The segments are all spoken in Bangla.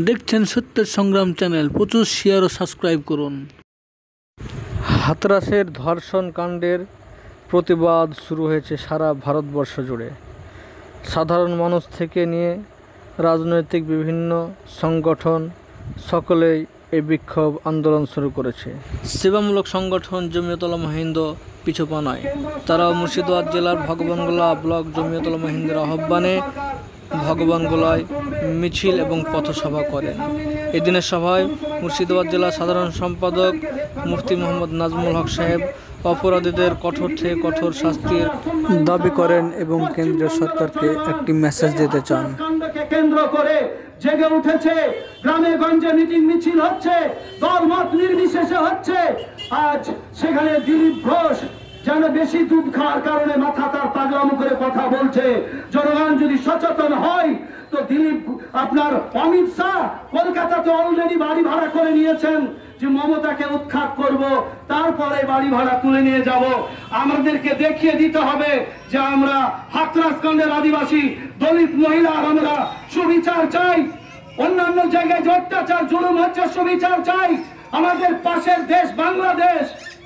দেখছেন সত্যের সংগ্রাম চ্যানেল, প্রচুর শেয়ার ও সাবস্ক্রাইব করুন। হাতরাসের ধর্ষণ কাণ্ডের প্রতিবাদ শুরু হয়েছে সারা ভারতবর্ষ জুড়ে। সাধারণ মানুষ থেকে নিয়ে রাজনৈতিক বিভিন্ন সংগঠন সকলেই এই বিক্ষোভ আন্দোলন শুরু করেছে। সেবামূলক সংগঠন জমিয়তুল উলামা হিন্দ পিছুপা নয়। তারাও মুর্শিদাবাদ জেলার ভগবানগোলা ব্লক জমিয়তুল উলামা হিন্দের আহ্বানে ভগবানগোলায় মিছিল এবং পথসভা করেন। এদিনের সভায় মুর্শিদাবাদ জেলা সাধারণ সম্পাদক মুফতি মোহাম্মদ নাজমুল হক সাহেব অপরাধীদের কঠোর থেকে কঠোর শাস্তির দাবি করেন এবং কেন্দ্রীয় সরকারকে একটি মেসেজ দিতে চান। কেন্দ্র করে জেগে উঠেছে, গ্রামে গঞ্জে মিটিং মিছিল হচ্ছে, দলমত নির্বিশেষে হচ্ছে। আজ সেখানে দিলীপ ঘোষ যেন বেশি দুধ খাওয়ার কারণে মাথা তার পাগলামো করে কথা বলছে। জনগণ যদি সচেতন হয় তো দিলীপ আপনার অমিত শাহ কলকাতাতে অলরেডি বাড়ি ভাড়া করে নিয়েছেন যে মমতাকে উৎখাত করব, তারপরে বাড়ি ভাড়া তুলে নিয়ে যাব। আমাদেরকে দেখিয়ে দিতে হবে যে আমরা হাতরাসকাণ্ডের আদিবাসী দলিত মহিলার আমরা সুবিচার চাই। অন্যান্য জায়গায় যে অত্যাচার জুলুম হচ্ছে সুবিচার চাই। আমাদের পাশের দেশ বাংলাদেশ,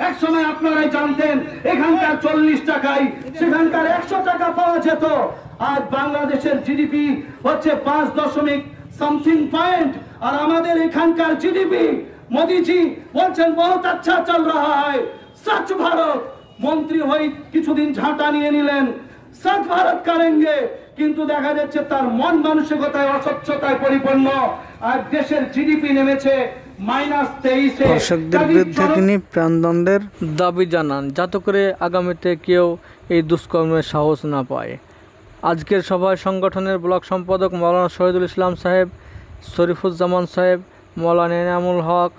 এক সময় আপনারাই জানতেন এখানকার 40 টাকায় সেখানকার 100 টাকা পাওয়া যেত। আজ বাংলাদেশের জিডিপি হচ্ছে 5.something পয়েন্ট, আর আমাদের এখানকার জিডিপি মোদীজি বলছেন বহুত আচ্ছা চল রাহা হ্যায়। স্বচ্ছ ভারত মন্ত্রী হয়ে কিছুদিন ঝাঁটা নিয়ে নিলেন, স্বচ্ছ ভারত করেঙ্গে, কিন্তু দেখা যাচ্ছে তার মন মানসিকতায় অস্বচ্ছতায় পরিপূর্ণ। আর দেশের জিডিপি নেমেছে -23। দর্শকদের বিরুদ্ধে তিনি প্রাণদণ্ডের দাবি জানান, যাতে করে আগামীতে কেউ এই দুষ্কর্মের সাহস না পায়। আজকের সভায় সংগঠনের ব্লক সম্পাদক মৌলানা শহীদুল ইসলাম সাহেব, শরীফুজ্জামান সাহেব, মৌলানা এনামুল হক,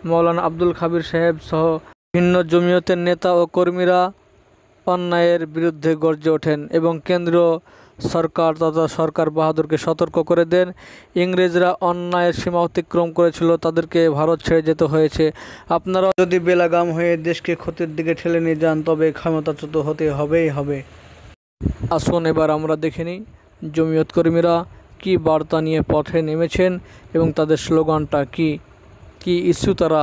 মৌলানা আব্দুল খাবির সাহেব সহ ভিন্ন জমিয়তের নেতা ও কর্মীরা অন্যায়ের বিরুদ্ধে গর্জে ওঠেন এবং কেন্দ্রীয় সরকার তথা সরকার বাহাদুরকে সতর্ক করে দেন। ইংরেজরা অন্যায়ের সীমা অতিক্রম করেছিল, তাদেরকে ভারত ছেড়ে যেতে হয়েছে। আপনারা যদি বেলাগাম হয়ে দেশকে ক্ষতির দিকে ঠেলে নিয়ে যান তবে ক্ষমতাচ্যুত হতে হবে। আসুন এবার আমরা দেখে নিই জমিয়ত কর্মীরা কি বার্তা নিয়ে পথে নেমেছেন এবং তাদের স্লোগানটা কি ইস্যু তারা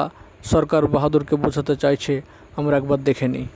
সরকার বাহাদুরকে বোঝাতে চাইছে। আমরা একবার দেখে নিই।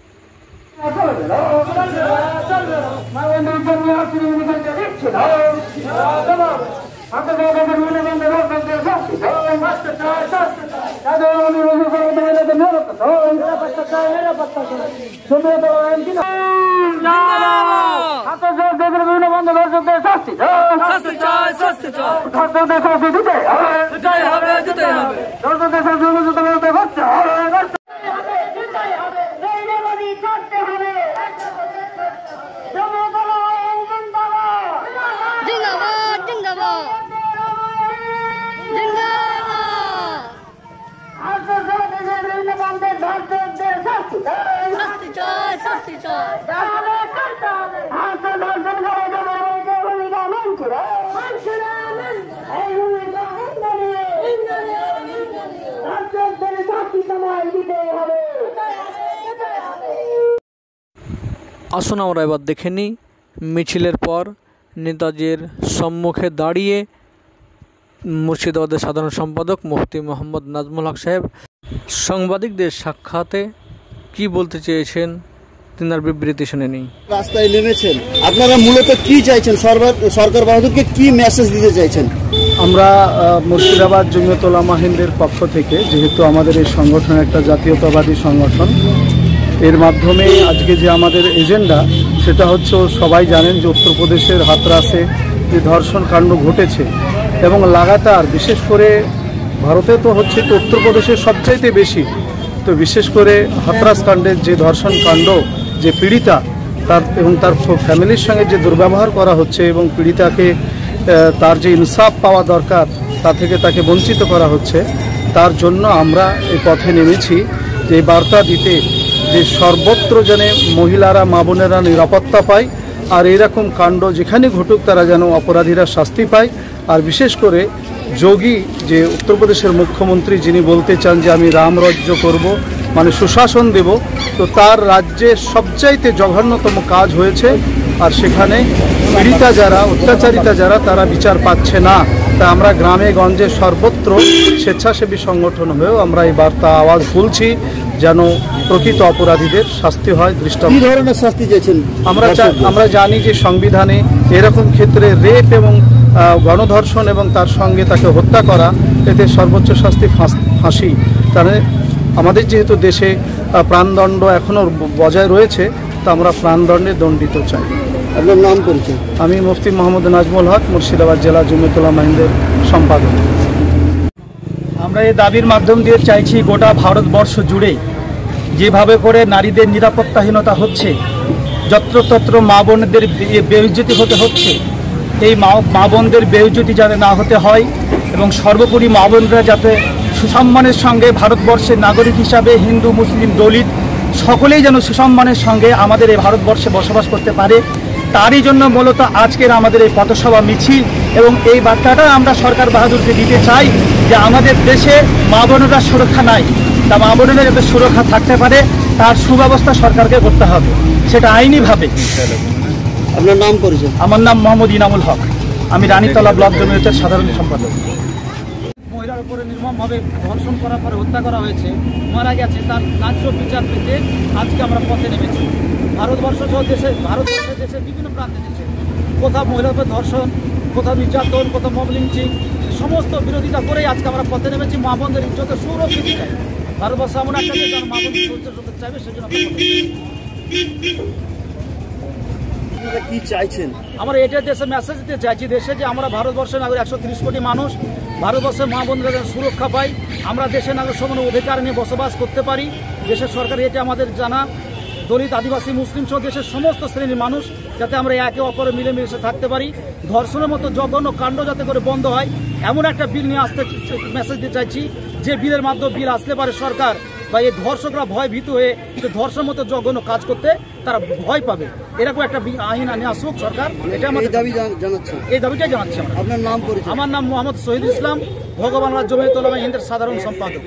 আসুন আমরা এবার দেখে নিই মিছিলের পর নেতাজির সম্মুখে দাঁড়িয়ে মুর্শিদাবাদের সাধারণ সম্পাদক মুফতি মোহাম্মদ নাজমুল হক সাহেব সাংবাদিকদের সাক্ষাতে কি বলতে চেয়েছেন, তিনার বিবৃতি শুনে নিই। রাস্তায় নেমেছেন, আপনারা মূলত কি চাইছেন, সরকার বাহাদুরকে কি মেসেজ দিতে চাইছেন? আমরা মুর্শিদাবাদ জমিয়তুল উলামা হিন্দের পক্ষ থেকে, যেহেতু আমাদের এই সংগঠন একটা জাতীয়তাবাদী সংগঠন, এর মাধ্যমে আজকে যে আমাদের এজেন্ডা সেটা হচ্ছে, সবাই জানেন যে উত্তরপ্রদেশের হাতরাসে যে ধর্ষণ কাণ্ড ঘটেছে এবং লাগাতার, বিশেষ করে ভারতে তো হচ্ছে তো উত্তরপ্রদেশের সবচাইতে বেশি, তো বিশেষ করে হাতরাস কাণ্ডের যে ধর্ষণ কাণ্ড, যে পীড়িতা তার এবং তার ফ্যামিলির সঙ্গে যে দুর্ব্যবহার করা হচ্ছে এবং পীড়িতাকে তার যে ইনসাফ পাওয়া দরকার তা থেকে তাকে বঞ্চিত করা হচ্ছে, তার জন্য আমরা এই পথে নেমেছি যে বার্তা দিতে যে সর্বত্র যেন মহিলারা, মা বোনেরা নিরাপত্তা পায়, আর এইরকম কাণ্ড যেখানে ঘটুক তারা যেন অপরাধীরা শাস্তি পায়। আর বিশেষ করে যোগী যে উত্তরপ্রদেশের মুখ্যমন্ত্রী, যিনি বলতে চান যে আমি রামরাজ্য করব, মানে সুশাসন দেব, তো তার রাজ্যে সবচাইতে জঘন্যতম কাজ হয়েছে আর সেখানে পীড়িতা যারা, অত্যাচারিতা যারা, তারা বিচার পাচ্ছে না। তা আমরা গ্রামে গঞ্জে সর্বত্র স্বেচ্ছাসেবী সংগঠন হয়েও আমরা এই বার্তা আওয়াজ তুলছি যেন প্রকৃত অপরাধীদের শাস্তি হয়। কি ধরনের শাস্তি চাইছেন? আমরা জানি যে সংবিধানে এরকম ক্ষেত্রে রেপ এবং গণধর্ষণ এবং তার সঙ্গে তাকে হত্যা করা, এতে সর্বোচ্চ শাস্তি ফাঁসি। তাহলে আমাদের যেহেতু দেশে প্রাণদণ্ড এখনও বজায় রয়েছে, তা আমরা প্রাণদণ্ডে দণ্ডিত চাই। আপনার নাম পরিচয়? আমি মুফতি মোহাম্মদ নাজমুল হক, মুর্শিদাবাদ জেলা জমিয়তুল উলামা হিন্দের সম্পাদক। আমরা এই দাবির মাধ্যম দিয়ে চাইছি গোটা ভারতবর্ষ জুড়ে যেভাবে করে নারীদের নিরাপত্তাহীনতা হচ্ছে, যত্রতত্র মা বোনদের বেইজ্জতি হতে হচ্ছে, এই মা বোনদের বেইজ্জতি যাতে না হতে হয় এবং সর্বোপরি মা বোনরা যাতে সুসম্মানের সঙ্গে ভারতবর্ষের নাগরিক হিসাবে হিন্দু, মুসলিম, দলিত সকলেই যেন সুসম্মানের সঙ্গে আমাদের এই ভারতবর্ষে বসবাস করতে পারে, তারই জন্য মূলত আজকের আমাদের এই পথসভা মিছিল। এবং এই বার্তাটা আমরা সরকার বাহাদুরকে দিতে চাই যে আমাদের দেশে মা বোনেরা সুরক্ষা নাই, তা মা বোনেরা যাতে সুরক্ষা থাকতে পারে তার সুব্যবস্থা সরকারকে করতে হবে, সেটা আইনিভাবে। আপনার নাম পরিচয়? আমার নাম মোহাম্মদ ইনামুল হক, আমি রানীতলা ব্লক জমিয়তের সাধারণ সম্পাদক। মহিলার উপরে নির্মমভাবে ধর্ষণ করার পরে হত্যা করা হয়েছে, মারা গেছে, তার ন্যায্য বিচার পেতে আজকে আমরা পথে নেমেছি। ভারতবর্ষ সহ ভারতবর্ষের দেশের বিভিন্ন প্রান্তে দেশে কোথাও মহিলার উপর ধর্ষণ, কোথাও নির্যাতন, কোথাও মব লিঞ্চিং, সমস্ত বিরোধিতা করেই আজকে আমরা পথে নেমেছি। মা বোনদের ইজ্জতের সুরক্ষিত চাই। ভারতবর্ষ এমন একটা দেশ যারা মা বোনদের সুরক্ষিত চাইবে, সেজন্য কি চাইছেন? আমরা এটা দেশে মেসেজ দিতে চাইছি, দেশে যে আমরা ভারতবর্ষের নাগরিক 130 কোটি মানুষ, ভারতবর্ষের মা বোনরা সুরক্ষা পাই, আমরা দেশের নাগরিক সমান অধিকার নিয়ে বসবাস করতে পারি। দেশের সরকার এটা আমাদের জানা, দলিত, আদিবাসী, মুসলিম সহ দেশের সমস্ত শ্রেণীর মানুষ যাতে আমরা একে অপরে মিলেমিশে থাকতে পারি। ধর্ষণের মতো জঘন্য কাণ্ড যাতে করে বন্ধ হয়, এমন একটা বিল নিয়ে আসতে মেসেজ দিতে চাইছি, যে বিলের মাধ্যমে বিল আসলে পারে সরকার বা এই ধর্ষকরা ভয় ভীত হয়ে ধর্ষণ মতো জঘন্য কাজ করতে তারা ভয় পাবে, এরকম একটা আইন নিয়ে আসুক সরকার। এটা আমাদের দাবি জানাচ্ছেন? এই দাবিটাই জানাচ্ছি। আপনার নাম পরিচয়? আমার নাম মোহাম্মদ শহীদুল ইসলাম, ভগবান জমিয়তুল উলামা হিন্দের সাধারণ সম্পাদক।